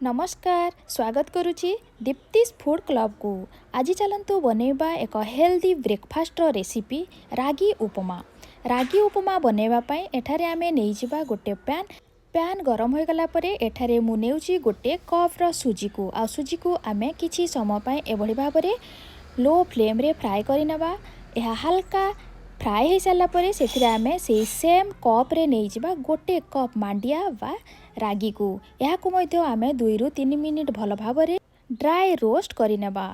नमस्कार स्वागत करुछि दीप्तिस food club को। आज चलतु बनैबा एक हेल्दी ब्रेकफास्ट रेसिपी रागी उपमा। रागी उपमा बनैबा पई एठारे आमे नै जिबा गोटे पैन गरम हो गला परे एठारे मु नेउछि गोटे कप रो सूजी को। आ सूजी को आमे किछि समय पई एभଳି भाबरे लो फ्लेम रे फ्राई करि नेबा। एहा हल्का फ्राई हो सारा परे सेथिरे आमे से सेम कप रे नै जिबा गोटे कप मांडिया बा रागी को। या को मध्य आमे 2 रु 3 मिनिट भल भाबरे ड्राई रोस्ट करि नेबा।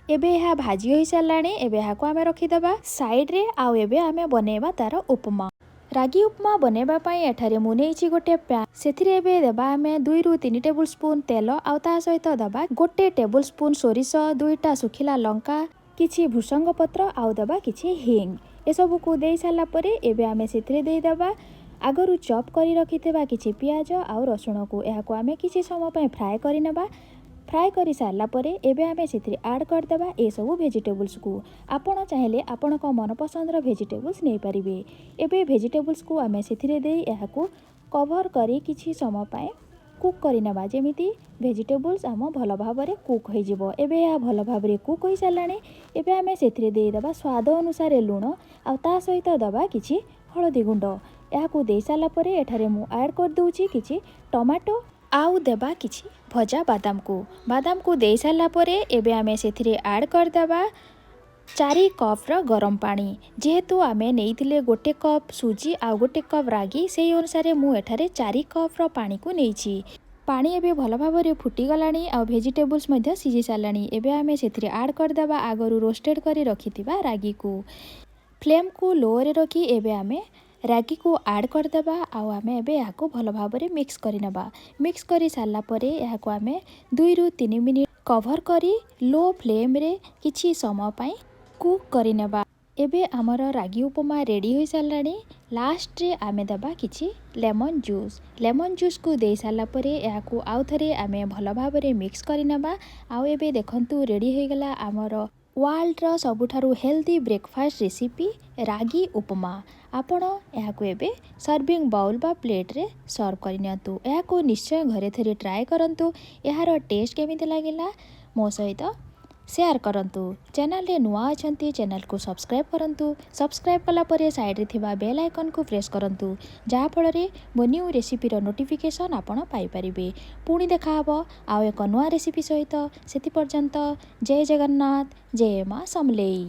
एबे यह भाजी हो साराणी। एबे यह को आमे रखि देबा साइड रे। आ एबे आमे बनेबा तार उपमा। रागी उपमा बनेबा पई एठारे मु नेइछि गोटे पैन। सेथिरे एबे देबा आमे 2 रु 3 टेबल स्पून तेल। आ ता सहित देबा गोटे टेबल स्पून सोरिष, 2टा सुखिला लंका, किछि भृषंग पत्र, आउ देबा किछि हिंग। ए सब को देई साला परे एबे आमे सेथिरे देई देबा आगरु चॉप करी रखिथेबा किछि प्याज आउ रसुण को। एहा को आमे किछि समय पय फ्राई करि नेबा। फ्राई करि सारला परे एबे आमे सेथिरे ऐड कर देबा ए सब वेजिटेबल्स को। आपण चाहेले आपण को मन पसंद रो वेजिटेबल्स नै परिबे। एबे वेजिटेबल्स को आमे सेथिरे देई एहा को कवर करी किछि समय पय कुक करि नेबा जेमिति वेजिटेबल्स आम भल भाबरे कुक हो जिवो। एबे या भल भाबरे कुक हो सारलाणी। एबे आमे सेथिरे देई देबा स्वाद अनुसार लूण आ ता सहित देबा किछि हळदी गुंड। या को दे साला परे एठारे मु ऐड कर दूची किछि टमाटो आउ देबा किछि भजा बादाम को दे साला परे एबे आमे सेथिरे ऐड कर देबा 4 कप रो गरम पानी। जेहेतु आमे नेइथिले गोटे कप सूजी आ गोटे कप रागी सेही अनुसार मु एठारे 4 कप रो पानी को नेइछि। पानी एबे भल भाबरे फुटी गलाणी आ वेजिटेबल्स मध्ये सिझी सालाणी। एबे आमे सेथिरे ऐड कर देबा आगरु रोस्टेड करी रखिथिबा रागी को। फ्लेम को लो रे रखी एबे आमे रागी को ऐड कर देबा। आउ आमे एबे या को भल भाबरे मिक्स करि नेबा। मिक्स करि सारला परे या को आमे 2 रु 3 मिनिट कवर करी लो फ्लेम रे किछि समय पय कुक करि नेबा। एबे हमर रागी उपमा रेडी हो सारलाणी। लास्ट रे आमे देबा किछि लेमन जूस को दे सारला परे या को आउ थरे आमे भल भाबरे मिक्स करि नेबा। आउ एबे देखंतु रेडी हो गला हमर वर्ल्ड रो सबुठारु हेल्दी ब्रेकफास्ट रेसिपी रागी उपमा। आपण या को एबे सर्विंग बाउल बा प्लेट रे सर्व करि नियंतु। या को निश्चय घरे थरे ट्राई करंतु। यार टेस्ट केमिति लागिला मो सहित शेयर करंतु। चैनल रे नुआ अछंती चैनल को सब्सक्राइब करंतु। सब्सक्राइब कला परे साइड रे थिबा बेल आइकन को प्रेस करंतु जहा फल रे मो न्यू रेसिपी रो नोटिफिकेशन आपण पाई परिबे। पुणी देखा हबो आ एक नुआ रेसिपी सहित। सेति पर्यंत जय जगन्नाथ, जय मां समलेई।